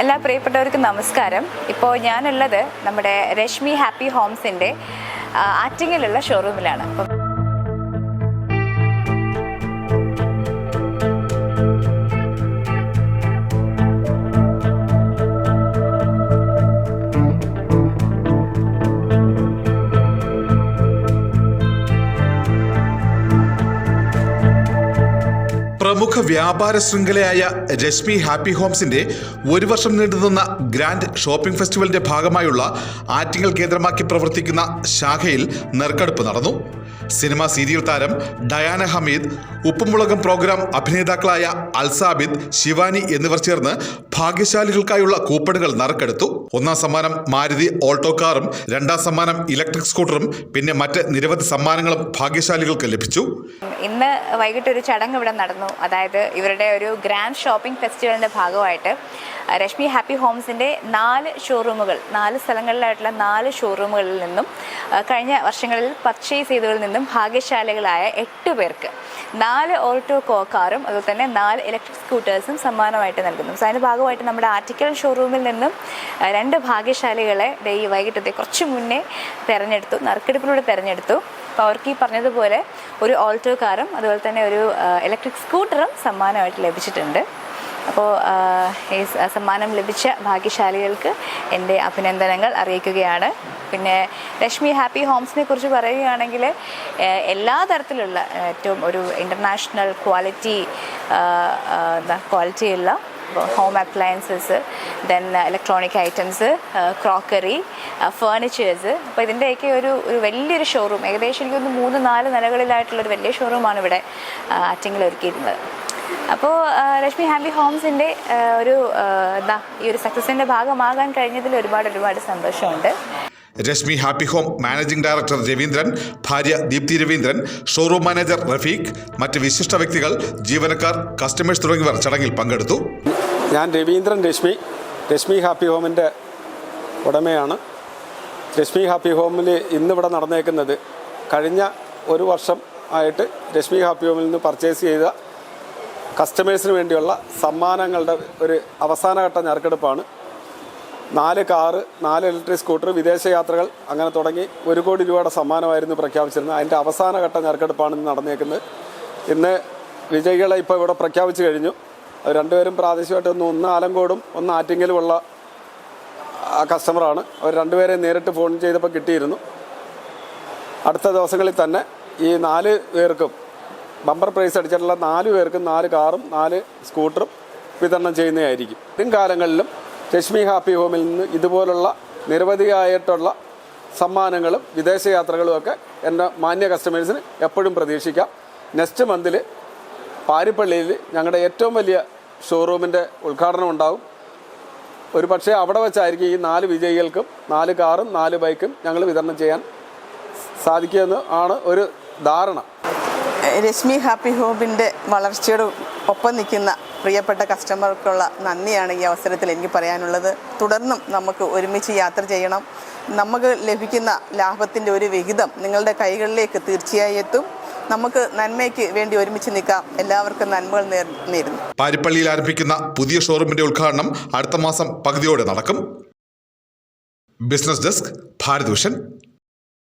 എല്ലാ പ്രിയപ്പെട്ടവർക്കും നമസ്കാരം. ഇപ്പോൾ ഞാനുള്ളത് നമ്മുടെ രശ്മി ഹാപ്പി ഹോംസിൻ്റെ ആറ്റിങ്ങലുള്ള ഷോറൂമിലാണ്. പ്രമുഖ വ്യാപാര ശൃംഖലയായ രശ്മി ഹാപ്പി ഹോംസിന്റെ ഒരു വർഷം നീണ്ടുനിന്ന ഗ്രാൻഡ് ഷോപ്പിംഗ് ഫെസ്റ്റിവലിന്റെ ഭാഗമായുള്ള ആറ്റിങ്ങൽ കേന്ദ്രമാക്കി പ്രവർത്തിക്കുന്ന ശാഖയിൽ നറുക്കെടുപ്പ് നടന്നു. സിനിമ സീരിയൽ താരം ഡയാന ഹമീദ്, ഉപ്പുമുളകം പ്രോഗ്രാം അഭിനേതാക്കളായ അൽസാബിദ്, ശിവാനി എന്നിവർ ചേർന്ന് ഭാഗ്യശാലികൾക്കായുള്ള കൂപ്പണുകൾ നറുക്കെടുത്തു. ഒന്നാം സമ്മാനം മാരുതി ഓൾട്ടോ കാറും, രണ്ടാം സമ്മാനം ഇലക്ട്രിക് സ്കൂട്ടറും, പിന്നെ മറ്റ് നിരവധി സമ്മാനങ്ങളും ഭാഗ്യശാലികൾക്ക് ലഭിച്ചു. ഇന്ന് വൈകിട്ട് ഒരു ചടങ്ങ് ഇവിടെ നടന്നു. അതായത് ഇവരുടെ ഒരു ഗ്രാൻഡ് ഷോപ്പിംഗ് ഫെസ്റ്റിവലിൻ്റെ ഭാഗമായിട്ട് രശ്മി ഹാപ്പി ഹോംസിൻ്റെ 4 ഷോറൂമുകൾ, 4 സ്ഥലങ്ങളിലായിട്ടുള്ള 4 ഷോറൂമുകളിൽ നിന്നും കഴിഞ്ഞ വർഷങ്ങളിൽ പർച്ചേസ് ചെയ്തതിൽ നിന്നും ഭാഗ്യശാലികളായ 8 പേർക്ക് 4 ഓൾട്ടോ കാറും അതുപോലെ തന്നെ 4 ഇലക്ട്രിക് സ്കൂട്ടേഴ്സും സമ്മാനമായിട്ട് നൽകുന്നു. സോ അതിൻ്റെ ഭാഗമായിട്ട് നമ്മുടെ ആറ്റിക്കൽ ഷോറൂമിൽ നിന്നും 2 ഭാഗ്യശാലികളെ ഈ വൈകിട്ടത്തെ കുറച്ച് മുന്നേ തിരഞ്ഞെടുത്തു, നറുക്കെടുപ്പിലൂടെ തിരഞ്ഞെടുത്തു. അപ്പോൾ അവർക്ക് ഈ പറഞ്ഞതുപോലെ ഒരു ഓൾട്ടോ കാറും അതുപോലെ തന്നെ ഒരു ഇലക്ട്രിക് സ്കൂട്ടറും സമ്മാനമായിട്ട് ലഭിച്ചിട്ടുണ്ട്. അപ്പോൾ ഈ സമ്മാനം ലഭിച്ച ഭാഗ്യശാലികൾക്ക് എൻ്റെ അഭിനന്ദനങ്ങൾ അറിയിക്കുകയാണ്. പിന്നെ രശ്മി ഹാപ്പി ഹോംസിനെ കുറിച്ച് പറയുകയാണെങ്കിൽ എല്ലാ തരത്തിലുള്ള ഏറ്റവും ഒരു ഇൻ്റർനാഷണൽ ക്വാളിറ്റിയുള്ള home appliances, then electronic items, crockery, furnitures. അപ്പോൾ ഇതിൻ്റെയൊക്കെ ഒരു വലിയൊരു ഷോറൂം, ഏകദേശം എനിക്കൊന്ന് 3-4 നിലകളിലായിട്ടുള്ളൊരു വലിയ ഷോറൂമാണ് ഇവിടെ ആറ്റിങ്ങൽ ഒരുക്കിയിരുന്നത്. അപ്പോൾ രശ്മി ഹാപ്പി ഹോംസിൻ്റെ ഈ ഒരു സക്സസിൻ്റെ ഭാഗമാകാൻ കഴിഞ്ഞതിൽ ഒരുപാട് സന്തോഷമുണ്ട്. Rashmi happy home managing director Raveendran, ഭാര്യ ദീപ്തി രവീന്ദ്രൻ, ഷോറൂം മാനേജർ റഫീഖ്, മറ്റ് വിശിഷ്ട വ്യക്തികൾ, ജീവനക്കാർ, കസ്റ്റമേഴ്സ് തുടങ്ങിയവർ ചടങ്ങിൽ പങ്കെടുത്തു. ഞാൻ രവീന്ദ്രൻ, രശ്മി ഹാപ്പി ഹോമിൻ്റെ ഉടമയാണ്. രശ്മി ഹാപ്പി ഹോമിൽ ഇന്നിവിടെ നടന്നേക്കുന്നത് കഴിഞ്ഞ ഒരു വർഷം ആയിട്ട് രശ്മി ഹാപ്പി ഹോമിൽ നിന്ന് പർച്ചേസ് ചെയ്ത കസ്റ്റമേഴ്സിന് വേണ്ടിയുള്ള സമ്മാനങ്ങളുടെ ഒരു അവസാനഘട്ട നറുക്കെടുപ്പാണ്. 4 കാറ്, 4 ഇലക്ട്രിക് സ്കൂട്ടർ, വിദേശയാത്രകൾ, അങ്ങനെ തുടങ്ങി 1 കോടി രൂപയുടെ സമ്മാനമായിരുന്നു പ്രഖ്യാപിച്ചിരുന്നത്. അതിൻ്റെ അവസാനഘട്ട നറുക്കെടുപ്പാണ് ഇന്ന് നടന്നേക്കുന്നത്. ഇന്ന് വിജയികളെ ഇപ്പോൾ ഇവിടെ പ്രഖ്യാപിച്ചു കഴിഞ്ഞു. അവർ 2 പേരും പ്രാദേശികമായിട്ട് ഒന്ന് ആലങ്കോടും ഒന്ന് ആറ്റിങ്ങലുമുള്ള കസ്റ്റമറാണ്. അവർ 2 പേരെ നേരിട്ട് ഫോൺ ചെയ്തപ്പോൾ കിട്ടിയിരുന്നു. അടുത്ത ദിവസങ്ങളിൽ തന്നെ ഈ 4 പേർക്കും ബമ്പർ പ്രൈസ് അടിച്ചിട്ടുള്ള 4 പേർക്കും 4 കാറും 4 സ്കൂട്ടറും വിതരണം ചെയ്യുന്നതായിരിക്കും. വരും കാലങ്ങളിലും രശ്മി ഹാപ്പി ഹോമിൽ നിന്ന് ഇതുപോലുള്ള നിരവധിയായിട്ടുള്ള സമ്മാനങ്ങളും വിദേശയാത്രകളും ഒക്കെ എൻ്റെ മാന്യ കസ്റ്റമേഴ്സിന് എപ്പോഴും പ്രതീക്ഷിക്കാം. നെക്സ്റ്റ് മന്തിൽ പാരിപ്പള്ളിയിൽ ഞങ്ങളുടെ ഏറ്റവും വലിയ ഷോറൂമിൻ്റെ ഉദ്ഘാടനം ഉണ്ടാകും. ഒരു പക്ഷേ അവിടെ വെച്ചായിരിക്കും ഈ 4 വിജയികൾക്കും 4 കാറും 4 ബൈക്കും ഞങ്ങൾ വിതരണം ചെയ്യാൻ സാധിക്കുമെന്ന് ആണ് ഒരു ധാരണ. രശ്മി ഹാപ്പി ഹോമിൻ്റെ വളർച്ചയോട് ഒപ്പം നിൽക്കുന്ന പ്രിയപ്പെട്ട കസ്റ്റമർക്കുള്ള നന്ദിയാണ് ഈ അവസരത്തിൽ എനിക്ക് പറയാനുള്ളത്. തുടർന്നും നമുക്ക് ഒരുമിച്ച് യാത്ര ചെയ്യണം. നമുക്ക് ലഭിക്കുന്ന ലാഭത്തിൻ്റെ ഒരു വിഹിതം നിങ്ങളുടെ കൈകളിലേക്ക് തീർച്ചയായും എത്തും. നമുക്ക് നന്മയ്ക്ക് വേണ്ടി ഒരുമിച്ച് നിൽക്കാം. എല്ലാവർക്കും നന്മകൾ നേരുന്നു. പാരിപ്പള്ളിയിൽ ആരംഭിക്കുന്ന പുതിയ ഷോറൂമിന്റെ ഉദ്ഘാടനം അടുത്ത മാസം പകുതിയോടെ നടക്കും. Business desk, Bharat vision.